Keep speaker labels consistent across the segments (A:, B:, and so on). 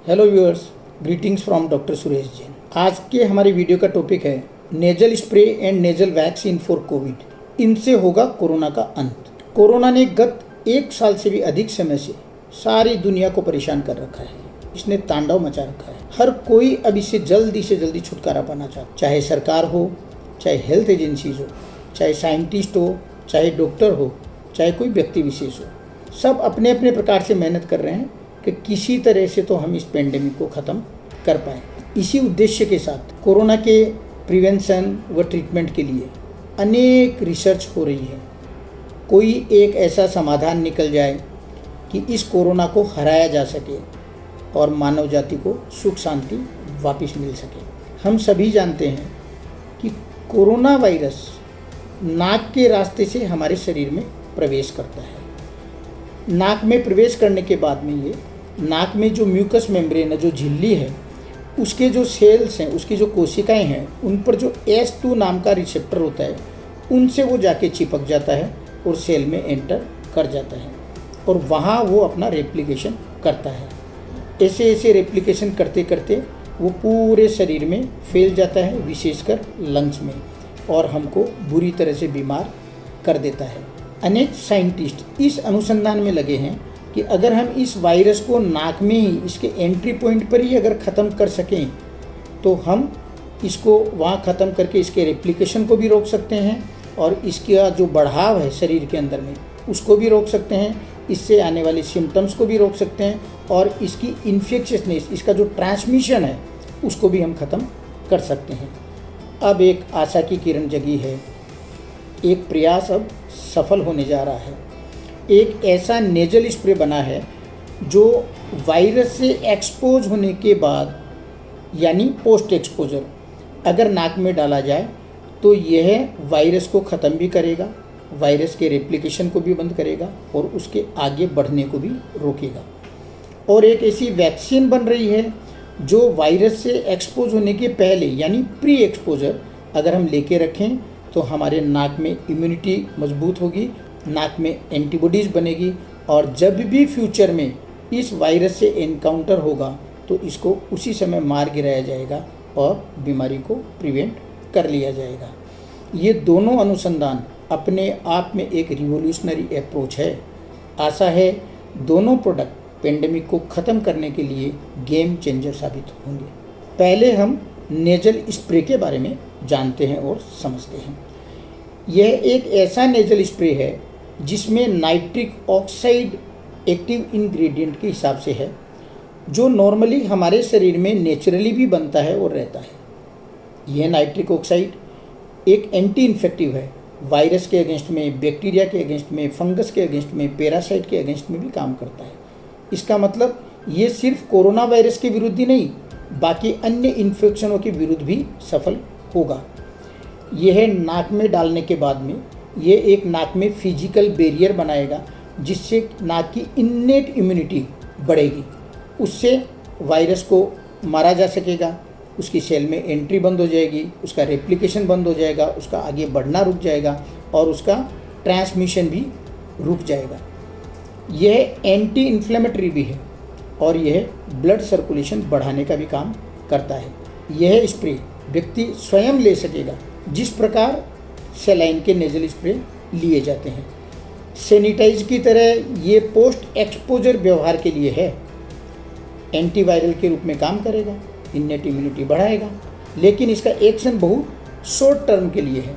A: Hello viewers, greetings from doctor Suresh Jain. आज के हमारी वीडियो का टॉपिक है nasal spray and nasal vaccine for Covid. इनसे होगा कोरोना का अंत। कोरोना ने गत 1 साल से भी अधिक समय से सारी दुनिया को परेशान कर रखा है। इसने तांडव मचा रखा है। हर कोई अब इससे जल्दी से जल्दी छुटकारा पाना चाहता है, चाहे सरकार हो, चाहे हेल्थ एजेंसीज हो, चाहे साइंटिस्ट हो, चाहे डॉक्टर हो, चाहे कोई व्यक्ति विशेष हो। सब अपने अपने प्रकार से मेहनत कर रहे हैं कि किसी तरह से तो हम इस पेंडेमिक को ख़त्म कर पाएँ। इसी उद्देश्य के साथ कोरोना के प्रिवेंशन व ट्रीटमेंट के लिए अनेक रिसर्च हो रही है। कोई एक ऐसा समाधान निकल जाए कि इस कोरोना को हराया जा सके और मानव जाति को सुख शांति वापस मिल सके। हम सभी जानते हैं कि कोरोना वायरस नाक के रास्ते से हमारे शरीर में प्रवेश करता है। नाक में प्रवेश करने के बाद में ये नाक में जो म्यूकस मेम्ब्रेन है, जो झिल्ली है, उसके जो सेल्स हैं, उसकी जो कोशिकाएं हैं, उन पर जो S2 नाम का रिसेप्टर होता है, उनसे वो जाके चिपक जाता है और सेल में एंटर कर जाता है और वहाँ वो अपना रेप्लिकेशन करता है। ऐसे ऐसे रेप्लिकेशन करते करते वो पूरे शरीर में फैल जाता है, विशेषकर लंग्स में, और हमको बुरी तरह से बीमार कर देता है। अनेक साइंटिस्ट इस अनुसंधान में लगे हैं कि अगर हम इस वायरस को नाक में ही, इसके एंट्री पॉइंट पर ही अगर ख़त्म कर सकें तो हम इसको वहाँ ख़त्म करके इसके रेप्लिकेशन को भी रोक सकते हैं और इसका जो बढ़ाव है शरीर के अंदर में उसको भी रोक सकते हैं। इससे आने वाले सिम्टम्स को भी रोक सकते हैं और इसकी इन्फेक्शसनेस, इसका जो ट्रांसमिशन है, उसको भी हम ख़त्म कर सकते हैं। अब एक आशा की किरण जगी है। एक प्रयास अब सफल होने जा रहा है। एक ऐसा नेजल स्प्रे बना है जो वायरस से एक्सपोज होने के बाद, यानी पोस्ट एक्सपोजर, अगर नाक में डाला जाए तो यह वायरस को ख़त्म भी करेगा, वायरस के रेप्लिकेशन को भी बंद करेगा और उसके आगे बढ़ने को भी रोकेगा। और एक ऐसी वैक्सीन बन रही है जो वायरस से एक्सपोज होने के पहले, यानी प्री एक्सपोजर, अगर हम लेके रखें तो हमारे नाक में इम्यूनिटी मजबूत होगी, नाक में एंटीबॉडीज़ बनेगी और जब भी फ्यूचर में इस वायरस से एनकाउंटर होगा तो इसको उसी समय मार गिराया जाएगा और बीमारी को प्रिवेंट कर लिया जाएगा। ये दोनों अनुसंधान अपने आप में एक रिवोल्यूशनरी अप्रोच है। आशा है दोनों प्रोडक्ट पेंडेमिक को ख़त्म करने के लिए गेम चेंजर साबित होंगे। पहले हम नेजल स्प्रे के बारे में जानते हैं और समझते हैं। यह एक ऐसा नेजल स्प्रे है जिसमें नाइट्रिक ऑक्साइड एक्टिव इंग्रेडिएंट के हिसाब से है, जो नॉर्मली हमारे शरीर में नेचुरली भी बनता है और रहता है। यह नाइट्रिक ऑक्साइड एक एंटी इन्फेक्टिव है। वायरस के अगेंस्ट में, बैक्टीरिया के अगेंस्ट में, फंगस के अगेंस्ट में, पैरासाइट के अगेंस्ट में भी काम करता है। इसका मतलब ये सिर्फ कोरोना वायरस के विरुद्ध ही नहीं, बाकी अन्य इन्फेक्शनों के विरुद्ध भी सफल होगा। यह नाक में डालने के बाद में ये एक नाक में फिजिकल बैरियर बनाएगा जिससे नाक की इन्नेट इम्यूनिटी बढ़ेगी। उससे वायरस को मारा जा सकेगा, उसकी सेल में एंट्री बंद हो जाएगी, उसका रेप्लिकेशन बंद हो जाएगा, उसका आगे बढ़ना रुक जाएगा और उसका ट्रांसमिशन भी रुक जाएगा। यह एंटी इन्फ्लेमेटरी भी है और यह ब्लड सर्कुलेशन बढ़ाने का भी काम करता है। यह स्प्रे व्यक्ति स्वयं ले सकेगा, जिस प्रकार सेलाइन के नेजल स्प्रे लिए जाते हैं। सैनिटाइज की तरह ये पोस्ट एक्सपोजर व्यवहार के लिए है। एंटीवायरल के रूप में काम करेगा, इन्नेट इम्यूनिटी बढ़ाएगा, लेकिन इसका एक्शन बहुत शॉर्ट टर्म के लिए है।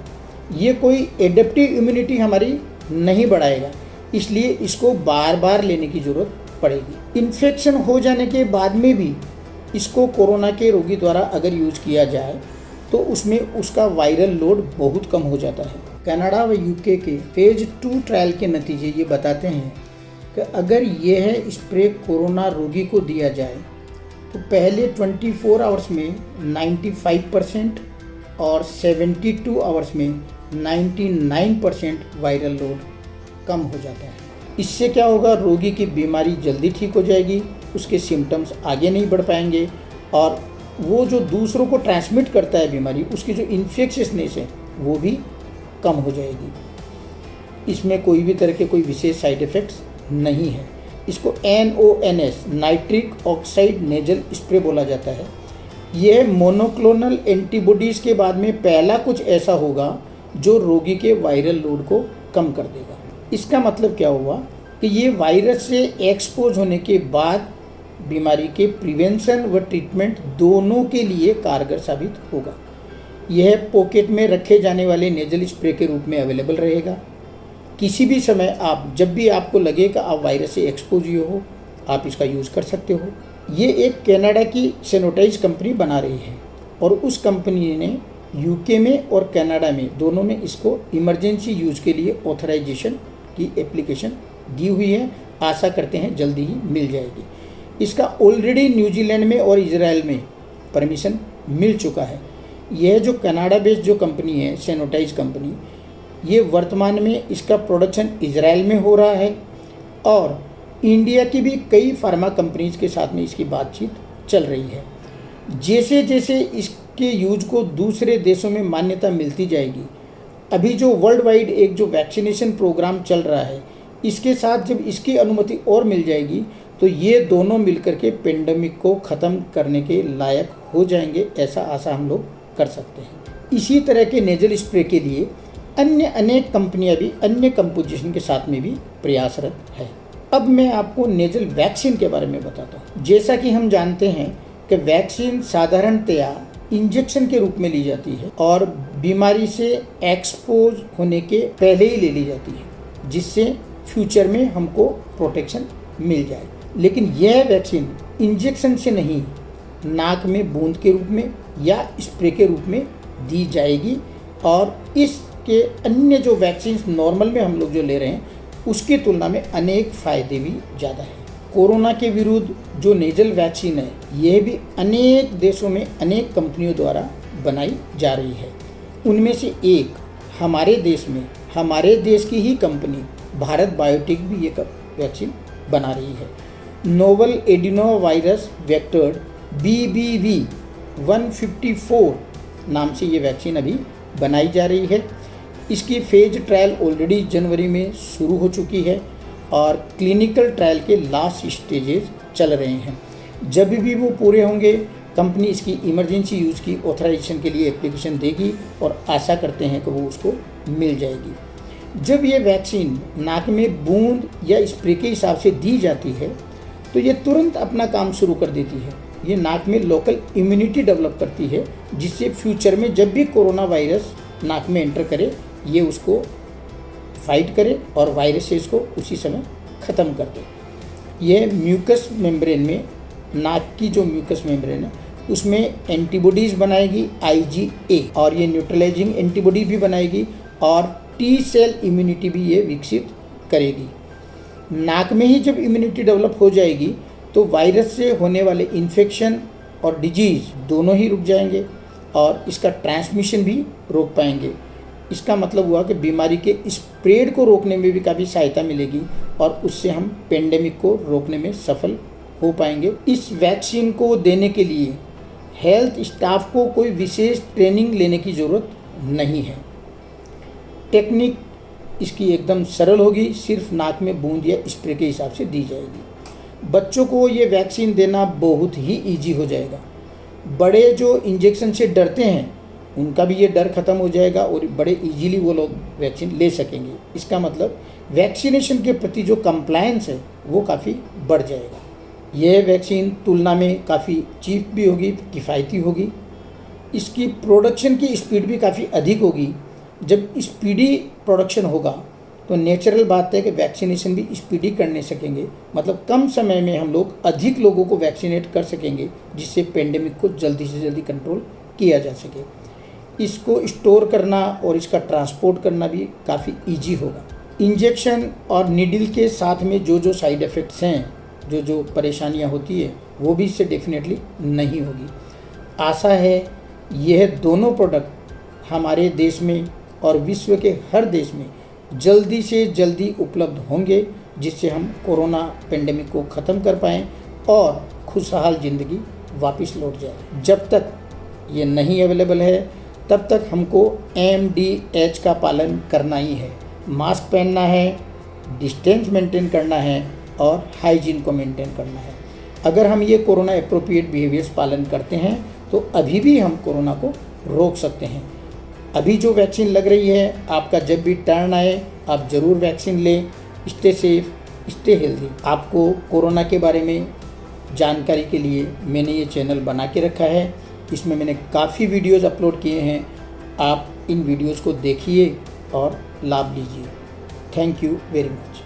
A: ये कोई एडेप्टिव इम्यूनिटी हमारी नहीं बढ़ाएगा, इसलिए इसको बार बार लेने की ज़रूरत पड़ेगी। इन्फेक्शन हो जाने के बाद में भी इसको कोरोना के रोगी द्वारा अगर यूज़ किया जाए तो उसमें उसका वायरल लोड बहुत कम हो जाता है। कनाडा व यूके के फेज 2 ट्रायल के नतीजे ये बताते हैं कि अगर यह स्प्रे कोरोना रोगी को दिया जाए तो पहले 24 आवर्स में 95% और 72 आवर्स में 99% वायरल लोड कम हो जाता है। इससे क्या होगा, रोगी की बीमारी जल्दी ठीक हो जाएगी, उसके सिम्टम्स आगे नहीं बढ़ पाएंगे और वो जो दूसरों को ट्रांसमिट करता है बीमारी, उसकी जो इन्फेक्शसनेस है वो भी कम हो जाएगी। इसमें कोई भी तरह के कोई विशेष साइड इफ़ेक्ट्स नहीं है। इसको NONS nitric oxide nasal spray बोला जाता है। यह मोनोक्लोनल एंटीबॉडीज़ के बाद में पहला कुछ ऐसा होगा जो रोगी के वायरल लोड को कम कर देगा। इसका मतलब क्या हुआ कि ये वायरस से एक्सपोज होने के बाद बीमारी के प्रिवेंशन व ट्रीटमेंट दोनों के लिए कारगर साबित होगा। यह पॉकेट में रखे जाने वाले नेजल स्प्रे के रूप में अवेलेबल रहेगा। किसी भी समय आप जब भी आपको लगे कि आप वायरस से एक्सपोज हुए हो, आप इसका यूज़ कर सकते हो। ये एक कनाडा की सैनिटाइज कंपनी बना रही है और उस कंपनी ने यूके में और कनाडा में दोनों में इसको इमरजेंसी यूज़ के लिए ऑथराइजेशन की एप्लीकेशन दी हुई है। आशा करते हैं जल्दी ही मिल जाएगी। इसका ऑलरेडी न्यूजीलैंड में और इजराइल में परमिशन मिल चुका है। यह जो कनाडा बेस्ड जो कंपनी है सैनिटाइज कंपनी, ये वर्तमान में इसका प्रोडक्शन इजराइल में हो रहा है और इंडिया की भी कई फार्मा कंपनीज के साथ में इसकी बातचीत चल रही है। जैसे जैसे इसके यूज को दूसरे देशों में मान्यता मिलती जाएगी, अभी जो वर्ल्ड वाइड एक जो वैक्सीनेशन प्रोग्राम चल रहा है, इसके साथ जब इसकी अनुमति और मिल जाएगी तो ये दोनों मिलकर के पेंडेमिक को ख़त्म करने के लायक हो जाएंगे, ऐसा आशा हम लोग कर सकते हैं। इसी तरह के नेजल स्प्रे के लिए अन्य अनेक कंपनियां भी अन्य कंपोजिशन के साथ में भी प्रयासरत है। अब मैं आपको नेजल वैक्सीन के बारे में बताता हूँ। जैसा कि हम जानते हैं कि वैक्सीन साधारणतया इंजेक्शन के रूप में ली जाती है और बीमारी से एक्सपोज होने के पहले ही ले ली जाती है, जिससे फ्यूचर में हमको प्रोटेक्शन मिल जाए। लेकिन यह वैक्सीन इंजेक्शन से नहीं, नाक में बूंद के रूप में या स्प्रे के रूप में दी जाएगी और इसके अन्य जो वैक्सीन नॉर्मल में हम लोग जो ले रहे हैं उसकी तुलना में अनेक फ़ायदे भी ज़्यादा हैं। कोरोना के विरुद्ध जो नेजल वैक्सीन है, यह भी अनेक देशों में अनेक कंपनियों द्वारा बनाई जा रही है। उनमें से एक हमारे देश में हमारे देश की ही कंपनी भारत बायोटेक भी ये वैक्सीन बना रही है। Novel adeno virus vector BBV 154 नाम से ये वैक्सीन अभी बनाई जा रही है। इसकी फेज ट्रायल ऑलरेडी जनवरी में शुरू हो चुकी है और क्लिनिकल ट्रायल के लास्ट स्टेजेस चल रहे हैं। जब भी वो पूरे होंगे, कंपनी इसकी इमरजेंसी यूज़ की ऑथराइजेशन के लिए एप्लीकेशन देगी और आशा करते हैं कि वो उसको मिल जाएगी। जब ये वैक्सीन नाक में बूंद या स्प्रे के हिसाब से दी जाती है तो ये तुरंत अपना काम शुरू कर देती है। ये नाक में लोकल इम्यूनिटी डेवलप करती है, जिससे फ्यूचर में जब भी कोरोना वायरस नाक में एंटर करे, ये उसको फाइट करे और वायरस से इसको उसी समय ख़त्म कर दे। यह म्यूकस मेम्ब्रेन में, नाक की जो म्यूकस मेम्ब्रेन है उसमें एंटीबॉडीज़ बनाएगी IgA, और ये न्यूट्रलाइजिंग एंटीबॉडी भी बनाएगी और T सेल इम्यूनिटी भी ये विकसित करेगी। नाक में ही जब इम्यूनिटी डेवलप हो जाएगी तो वायरस से होने वाले इन्फेक्शन और डिजीज़ दोनों ही रुक जाएंगे और इसका ट्रांसमिशन भी रोक पाएंगे। इसका मतलब हुआ कि बीमारी के स्प्रेड को रोकने में भी काफ़ी सहायता मिलेगी और उससे हम पेंडेमिक को रोकने में सफल हो पाएंगे। इस वैक्सीन को देने के लिए हेल्थ स्टाफ को कोई विशेष ट्रेनिंग लेने की ज़रूरत नहीं है। टेक्निक इसकी एकदम सरल होगी, सिर्फ नाक में बूंद या स्प्रे के हिसाब से दी जाएगी। बच्चों को ये वैक्सीन देना बहुत ही ईजी हो जाएगा। बड़े जो इंजेक्शन से डरते हैं उनका भी ये डर ख़त्म हो जाएगा और बड़े इजीली वो लोग वैक्सीन ले सकेंगे। इसका मतलब वैक्सीनेशन के प्रति जो कंप्लायंस है वो काफ़ी बढ़ जाएगा। यह वैक्सीन तुलना में काफ़ी चीप भी होगी, किफ़ायती होगी। इसकी प्रोडक्शन की स्पीड भी काफ़ी अधिक होगी। जब स्पीडी प्रोडक्शन होगा तो नेचुरल बात है कि वैक्सीनेशन भी स्पीडी करने सकेंगे, मतलब कम समय में हम लोग अधिक लोगों को वैक्सीनेट कर सकेंगे, जिससे पेंडेमिक को जल्दी से जल्दी कंट्रोल किया जा सके। इसको स्टोर करना और इसका ट्रांसपोर्ट करना भी काफ़ी इजी होगा। इंजेक्शन और नीडल के साथ में जो जो साइड इफ़ेक्ट्स हैं, जो जो परेशानियां होती है, वो भी इससे डेफिनेटली नहीं होगी। आशा है यह दोनों प्रोडक्ट हमारे देश में और विश्व के हर देश में जल्दी से जल्दी उपलब्ध होंगे, जिससे हम कोरोना पेंडेमिक को ख़त्म कर पाएँ और खुशहाल ज़िंदगी वापस लौट जाए। जब तक ये नहीं अवेलेबल है तब तक हमको MDH का पालन करना ही है। मास्क पहनना है, डिस्टेंस मेंटेन करना है और हाइजीन को मेंटेन करना है। अगर हम ये कोरोना एप्रोप्रिएट बिहेवियर्स पालन करते हैं तो अभी भी हम कोरोना को रोक सकते हैं। अभी जो वैक्सीन लग रही है, आपका जब भी टर्न आए आप ज़रूर वैक्सीन लें। Stay safe, stay healthy. आपको कोरोना के बारे में जानकारी के लिए मैंने ये चैनल बना के रखा है। इसमें मैंने काफ़ी वीडियोज़ अपलोड किए हैं। आप इन वीडियोज़ को देखिए और लाभ लीजिए। Thank you very much.